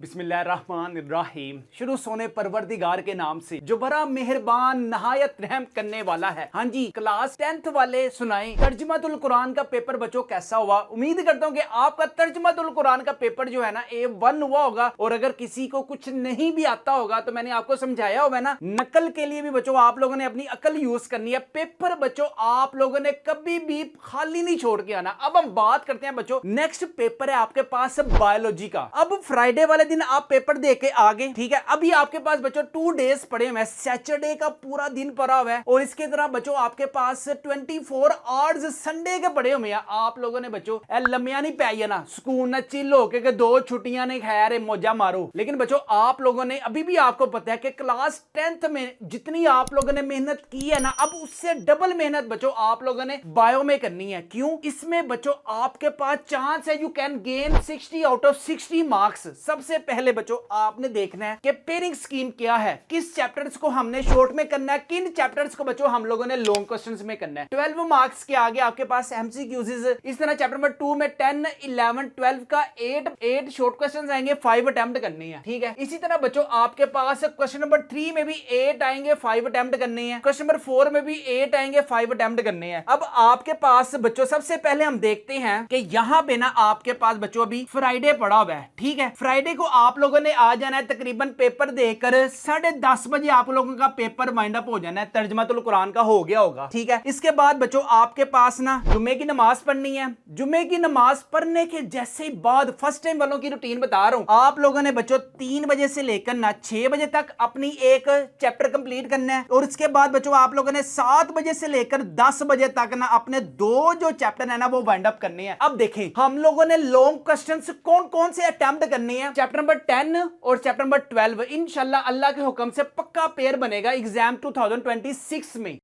बिस्मिल्लाहिर्रहमानिर्रहीम। शुरू सोने परवरदिगार के नाम से जो बड़ा मेहरबान नहायत रहम करने वाला है। हाँ जी, क्लास 10th वाले सुनाएं तर्जुमातुल कुरान का पेपर बच्चों कैसा हुआ। उम्मीद करता हूँ कि आपका तर्जुमातुल कुरान का पेपर जो है ना A1 हुआ होगा। और अगर किसी को कुछ नहीं भी आता होगा तो मैंने आपको समझाया होगा ना, नकल के लिए भी बच्चों आप लोगों ने अपनी अकल यूज करनी है। पेपर बच्चों आप लोगों ने कभी भी खाली नहीं छोड़ के आना। अब हम बात करते हैं बच्चों, नेक्स्ट पेपर है आपके पास बायोलॉजी का। अब फ्राइडे वाले दिन आप पेपर दे के आ गए, ठीक है। अभी आपके पास बच्चों 2 डेज पड़े हुए हैं, सैटरडे का पूरा दिन पड़ा हुआ है और इसके तरह बच्चों आपके पास 24 आवर्स संडे के पड़े हुए हैं। आप लोगों ने बच्चों लम्बिया नहीं पाई ना, सुकून ना चिल होके के 2 छुट्टियां ने खैर मौजा मारो। लेकिन बच्चों आप लोगों ने अभी भी आपको पता है कि क्लास 10th में जितनी आप लोगों ने मेहनत की है ना, अब उससे डबल मेहनत बच्चों आप लोगों ने बायो में करनी है। क्यों? इसमें बच्चों आपके पास चांस है, you can gain 60 out of 60 marks. सबसे पहले बच्चों आपने देखना है कि पेयरिंग स्कीम क्या है, किस चैप्टर्स को हमने शॉर्ट में करना है, किन चैप्टर्स को बच्चों हम लोगों ने लॉन्ग क्वेश्चंस में करना है। 12 मार्क्स के आगे आपके पास एमसीक्यूज, इस तरह चैप्टर नंबर 2 में 10, 11, 12 का 8 शॉर्ट क्वेश्चंस आएंगे, 5 अटेम्प्ट करने हैं, ठीक है। इसी तरह बच्चों आपके पास क्वेश्चन नंबर 3 में भी 8 आएंगे, 5 अटेम्प्ट करने हैं। क्वेश्चन नंबर 4 में भी 8 आएंगे, 5 अटेम्प्ट करने हैं। अब आपके पास बच्चों सबसे पहले हम देखते हैं कि यहां पे ना आपके पास बच्चों अभी फ्राइडे पड़ा हुआ है, ठीक है। फ्राइडे को आप लोगों ने आ जाना है, तकरीबन पेपर देकर 10:30 बजे आप लोगों का पेपर वाइंड अप हो जाना है, तर्जुमातुल कुरान का हो गया होगा, ठीक है। इसके बाद बच्चों आपके पास ना जुम्मे की नमाज पढ़नी है। जुम्मे की नमाज पढ़ने के जैसे ही बाद फर्स्ट टाइम वालों की रूटीन बता रहा हूं, आप लोगों ने बच्चों 3 बजे से लेकर ना 6 बजे तक अपनी एक चैप्टर कंप्लीट करना है। और इसके बाद बच्चों आप लोगों ने 7 बजे से लेकर 10 बजे तक ना अपने 2 जो चैप्टर है ना वो वाइंड अप करने हैं। अब देखें हम लोगों ने लॉन्ग क्वेश्चंस कौन कौन से अटेम्प्ट करने हैं। चैप्टर नंबर 10 और चैप्टर नंबर 12 इंशाल्लाह अल्लाह के हुक्म से पक्का पेयर बनेगा एग्जाम 2026 में।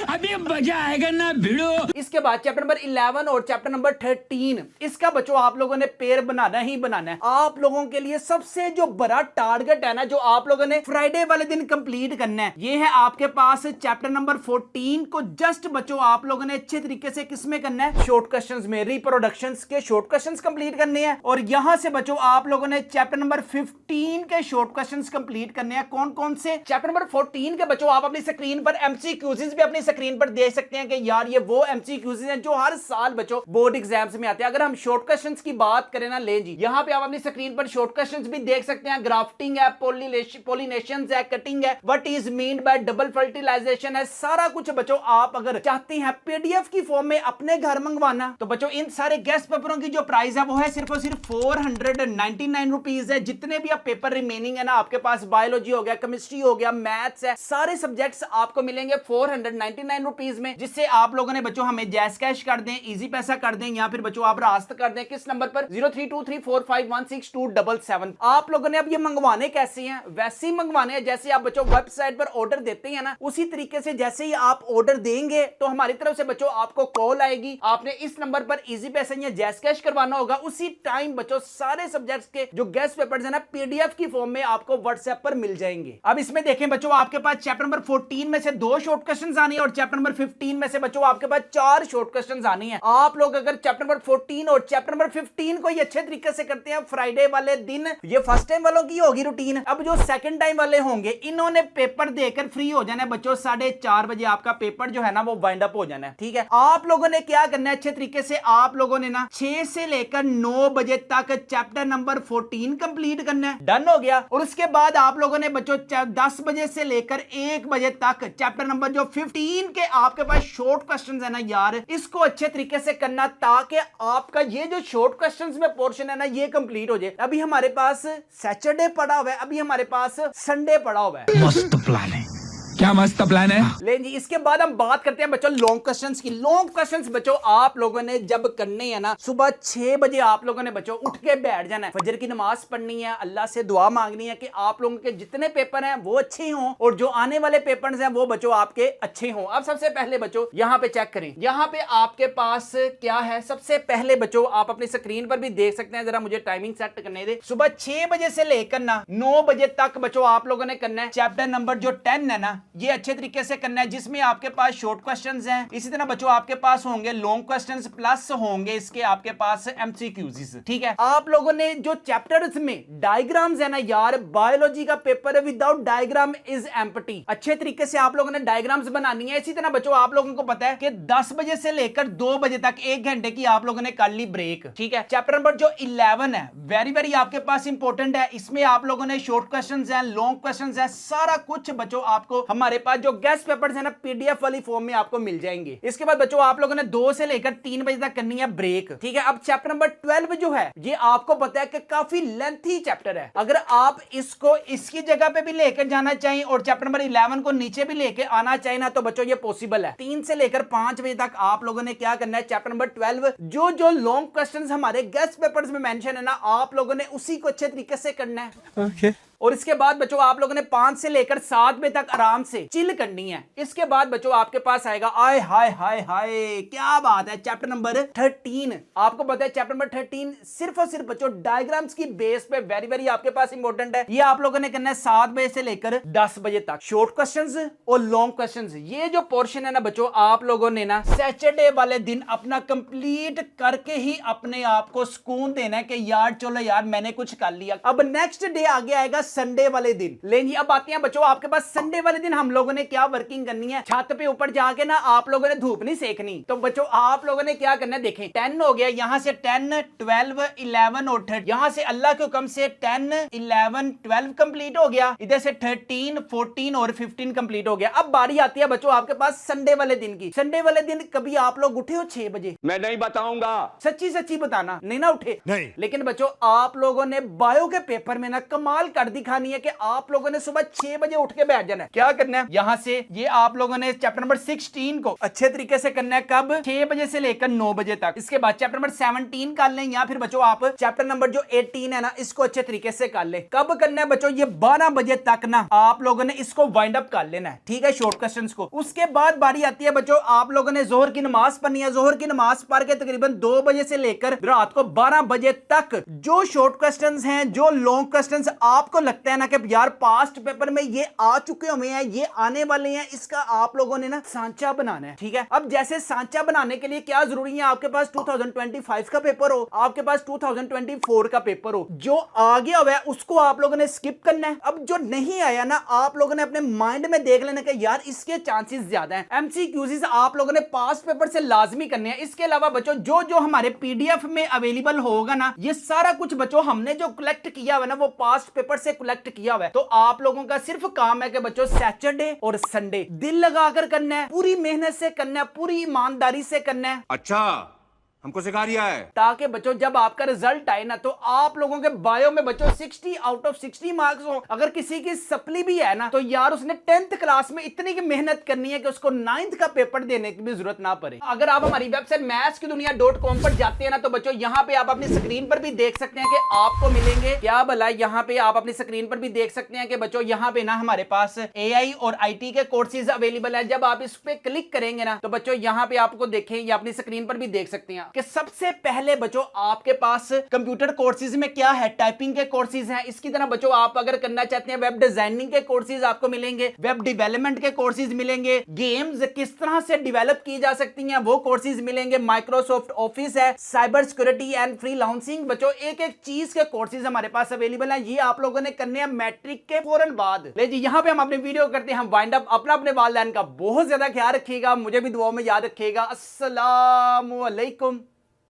अभी मजा आएगा ना भिड़ो। इसके बाद चैप्टर नंबर 11 और चैप्टर नंबर 13 इसका बच्चों आप लोगों ने पेयर बनाना ही बनाना है। आप लोगों के लिए सबसे जो बड़ा टारगेट है ना, जो आप लोगों ने फ्राइडे वाले दिन कंप्लीट करना है, ये है आपके पास चैप्टर नंबर 14 को जस्ट बच्चों आप लोगों ने अच्छे तरीके से किसमें करना है, शॉर्ट क्वेश्चंस में, रिप्रोडक्शंस के शॉर्ट क्वेश्चंस कंप्लीट करने हैं। और यहां से बच्चों आप लोगों ने चैप्टर नंबर 15 के शॉर्ट क्वेश्चंस कंप्लीट करने हैं। कौन कौन से? चैप्टर नंबर 14 के बच्चों आप अपनी स्क्रीन पर एमसीक्यूज भी अपनी स्क्रीन पर देख सकते हैं कि यार ये वो एमसीक्यूज हैं जो हर साल बच्चों बोर्ड एग्जाम्स में आते हैं। अगर हम शॉर्ट क्वेश्चंस की बात करें ना, ले जी यहां पे आप अपनी स्क्रीन पर शॉर्ट क्वेश्चंस भी देख सकते हैं। ग्राफ्टिंग है, पॉलिनेशंस है, कटिंग है, what is mean by double fertilization है, सारा कुछ बच्चों आप अगर चाहते हैं पीडीएफ की फॉर्म में अपने घर मंगवाना तो बच्चों इन सारे गेस्ट पेपरों की जो प्राइस है वो है सिर्फ और सिर्फ 499 रुपीज है। जितने भी आप पेपर रिमेनिंग है ना आपके पास, बायोलॉजी हो गया, केमिस्ट्री हो गया, मैथ्स है, सारे सब्जेक्ट्स आपको मिलेंगे 499 रुपीज में। जिससे आप लोगों ने बच्चों हमें जैस कैश कर दें, इजी पैसा कर दें, या फिर बच्चों आप रास्त कर दें किस नंबर पर 0323451627। आप लोगों ने अब ये मंगवाने कैसे हैं? वैसे ही मंगवाने हैं जैसे आप बच्चों वेबसाइट पर ऑर्डर देते हैं ना, उसी तरीके से जैसे ही आप ऑर्डर देंगे तो हमारी तरफ से बच्चों आपको कॉल आएगी, आपने इस नंबर पर इजी पैसा या जैस कैश करवाना होगा। उसी टाइम बच्चों सारे सब्जेक्ट्स के जो गेस्ट पेपर्स है ना पीडीएफ की फॉर्म में आपको व्हाट्सएप पर मिल जाएंगे। अब इसमें देखें बच्चों आपके पास चैप्टर नंबर 14 में से 2 शॉर्ट क्वेश्चंस आने हैं और चैप्टर नंबर 15 में से बच्चों आपके पास 4 शॉर्ट क्वेश्चंस आनी है। आप लोग अगर चैप्टर नंबर 14 और चैप्टर नंबर 15 को ये अच्छे तरीके से करते हैं फ्राइडे वाले दिन, ये फर्स्ट टाइम वालों की होगी रूटीन। अब जो सेकंड टाइम वाले होंगे इन्होंने पेपर देकर फ्री हो जाना है बच्चों, 4:30 बजे आपका पेपर जो है ना वो वाइंड अप हो जाना है, ठीक है। आप लोगों ने क्या करना है अच्छे तरीके से, आप लोगों ने ना 6 से लेकर 9 बजे तक चैप्टर नंबर 14 कंप्लीट करना है। डन हो गया। और उसके बाद आप लोगों ने बच्चों 10 बजे से लेकर 1 बजे तक चैप्टर नंबर जो 15 के आपके पास शॉर्ट क्वेश्चंस है ना यार, इसको अच्छे तरीके से करना ताकि आपका ये जो शॉर्ट क्वेश्चंस में पोर्शन है ना ये कंप्लीट हो जाए। अभी हमारे पास सैटरडे पड़ा हुआ है, अभी हमारे पास संडे पड़ा हुआ है। मस्त प्लान है, क्या मस्त प्लान है। ले जी इसके बाद हम बात करते हैं बच्चों लॉन्ग क्वेश्चंस की। लॉन्ग क्वेश्चंस बच्चों आप लोगों ने जब करने हैं ना, सुबह 6 बजे आप लोगों ने बच्चों उठ के बैठ जाना है, फजर की नमाज पढ़नी है, अल्लाह से दुआ मांगनी है कि आप लोगों के जितने पेपर हैं वो अच्छे हों और जो आने वाले पेपर्स हैं वो बच्चों आपके अच्छे हों। अब सबसे पहले बच्चों यहाँ पे चेक करें, यहाँ पे आपके पास क्या है। सबसे पहले बच्चों आप अपनी स्क्रीन पर भी देख सकते हैं, जरा मुझे टाइमिंग सेट करने दे। सुबह 6 बजे से लेकर ना 9 बजे तक बच्चों आप लोगों ने करना है चैप्टर नंबर जो 10 है ना, ये अच्छे तरीके से करना है, जिसमें आपके पास शॉर्ट क्वेश्चंस हैं। इसी तरह बच्चों आपके पास होंगे लॉन्ग क्वेश्चंस, प्लस होंगे इसके आपके पास एमसीक्यूज। ठीक है, आप लोगों ने जो चैप्टर्स में डायग्राम्स है ना यार, बायोलॉजी का paper without diagram is empty. अच्छे तरीके से आप लोगों ने डायग्राम्स बनानी है। इसी तरह बच्चों आप लोगों को पता है कि 10 बजे से लेकर 2 बजे तक 1 घंटे की आप लोगों ने कर ली ब्रेक। ठीक है, चैप्टर नंबर जो 11 है वेरी वेरी आपके पास इंपॉर्टेंट है। इसमें आप लोगों ने शॉर्ट क्वेश्चंस हैं, लॉन्ग क्वेश्चंस हैं, सारा कुछ बच्चों आपको हमारे पास जो गेस्ट पेपर्स है ना पीडीएफ वाली फॉर्म में आपको मिल जाएंगे। इसके बाद बच्चों आप लोगों ने 2 से लेकर 3 बजे तक करनी है ब्रेक। ठीक है, अब चैप्टर नंबर 12 जो है ये आपको पता है कि काफी लेंथी चैप्टर है। अगर आप इसको इसकी जगह पे भी लेकर जाना चाहिए और चैप्टर नंबर 11 को नीचे भी लेकर आना चाहिए ना, तो बच्चों ये पॉसिबल है। 3 से लेकर 5 बजे तक आप लोगों ने क्या करना है, चैप्टर नंबर 12 जो लॉन्ग क्वेश्चंस हमारे गेस्ट पेपर्स में मेंशन है ना, आप लोगों ने उसी को अच्छे तरीके से करना है। Okay. और इसके बाद बच्चों आप लोगों ने 5 से लेकर 7 बजे तक आराम से चिल करनी है। इसके बाद बच्चों आपके पास आएगा आय हाय हाय हाय क्या बात है, चैप्टर नंबर 13। आपको पता है चैप्टर नंबर 13 सिर्फ और सिर्फ बच्चों डायग्राम्स की बेस पे वेरी वेरी आपके पास इंपॉर्टेंट है। ये आप लोगों ने करना है 7 बजे से लेकर 10 बजे तक, शॉर्ट क्वेश्चंस और लॉन्ग क्वेश्चंस। ये जो पोर्शन है ना बच्चों, आप लोगों ने ना सैटरडे वाले दिन अपना कंप्लीट करके ही अपने आप को सुकून देना है कि यार चलो यार मैंने कुछ कर लिया। अब नेक्स्ट डे आगे आएगा संडे वाले दिन। लेकिन अब आते हैं बच्चों आपके पास संडे वाले दिन हम लोगों ने क्या वर्किंग करनी है। छत पे ऊपर जाके ना आप लोगों ने धूप नहीं सेकनी। तो बच्चों आप लोगों ने क्या करना है, देखें 10 हो गया, यहां से 10, 12, 11 और 13, यहां से अल्लाह के हुक्म से 10, 11, 12 कंप्लीट हो गया। इधर से 13, 14 और 15 कंप्लीट हो गया। अब बारी आती है बच्चों आपके पास संडे वाले दिन की। संडे वाले दिन कभी आप लोग उठे हो 6 बजे? मैं नहीं बताऊंगा। सच्ची सच्ची बताना, नहीं ना उठे? नहीं। लेकिन बच्चों आप लोगों ने बायो के पेपर में ना कमाल कर दिखानी है कि आप लोगों ने सुबह 6 बजे उठ के बैठ जाना है। क्या करना है, यहां से ये आप लोगों ने चैप्टर नंबर 16 को अच्छे तरीके से करना है। कब? 6 बजे से लेकर 9 बजे तक। इसके बाद चैप्टर नंबर 17 कर लें, या फिर बच्चों आप चैप्टर नंबर जो 18 है ना इसको अच्छे तरीके से कर ले। कब करना है बच्चों, ये 12 बजे तक ना आप लोगों ने इसको वाइंड अप कर लेना है। ठीक है, शॉर्ट क्वेश्चंस को। उसके बाद बारी आती है बच्चों आप लोगों ने जोहर की नमाज पढ़नी है। जोहर की नमाज पढ़ के तकरीबन 2 बजे से लेकर रात को 12 बजे तक जो शॉर्ट क्वेश्चंस हैं, जो लॉन्ग क्वेश्चंस आपको लगता है ना कि यार पास्ट पेपर में ये आ चुके हुए हैं, ये आने वाले हैं, इसका आप लोगों ने ना सांचा बनाना है। ठीक है, अब जैसे सांचा बनाने के लिए क्या जरूरी है, आपके पास 2025 का पेपर हो, आपके पास 2024 का पेपर हो, जो आ गया हुआ है उसको आप लोगों ने स्किप करना है। अब जो नहीं आया ना आप लोगों ने अपने माइंड में देख लेना कि यार इसके चांसेस ज्यादा हैं। एमसीक्यूज आप लोगों ने पास्ट पेपर से लाजमी करने हैं। इसके अलावा बच्चों जो हमारे पीडीएफ में अवेलेबल होगा ना, ये सारा कुछ बच्चों हमने जो कलेक्ट किया हुआ है ना वो पास्ट पेपर से कलेक्ट किया हुआ है। तो आप लोगों का सिर्फ काम है कि बच्चों सैटरडे और संडे दिल लगाकर करना है, पूरी मेहनत से करना है, पूरी ईमानदारी से करना है। अच्छा, हमको सिखा रिया है। ताकि बच्चों जब आपका रिजल्ट आए ना तो आप लोगों के बायो में बच्चों 60 आउट ऑफ 60 मार्क्स हो। अगर किसी की सप्ली भी है ना तो यार उसने 10th क्लास में इतनी की मेहनत करनी है कि उसको 9th का पेपर देने की भी जरूरत ना पड़े। अगर आप हमारी वेबसाइट mathskidunia.com पर जाते हैं ना तो बच्चों यहाँ पे आप अपनी स्क्रीन पर भी देख सकते हैं कि आपको मिलेंगे क्या भला। यहाँ पे आप अपनी स्क्रीन पर भी देख सकते हैं कि बच्चों यहाँ पे ना हमारे पास AI और IT के कोर्सेज अवेलेबल है। जब आप इस पे क्लिक करेंगे ना तो बच्चों यहाँ पे आपको देखें, या अपनी स्क्रीन पर भी देख सकते हैं कि सबसे पहले बच्चों आपके पास कंप्यूटर कोर्सेज में क्या है, टाइपिंग के कोर्सेज हैं। इसकी तरह बच्चों आप अगर करना चाहते हैं वेब डिजाइनिंग के कोर्सेज आपको मिलेंगे, वेब डेवलपमेंट के कोर्सेज मिलेंगे, गेम्स किस तरह से डेवलप की जा सकती हैं वो कोर्सेज मिलेंगे, माइक्रोसॉफ्ट ऑफिस है, साइबर सिक्योरिटी एंड फ्रीलांसिंग। बच्चों एक एक चीज के कोर्सेज हमारे पास अवेलेबल है। ये आप लोगों ने करने हैं मैट्रिक के फौरन बाद। ले जी यहाँ पे हम अपनी वीडियो करते हैं हम वाइंड अप। अपने वालिदैन का बहुत ज्यादा ख्याल रखिएगा, मुझे भी दुआओं में याद रखिएगा। अस्सलाम वालेकुम।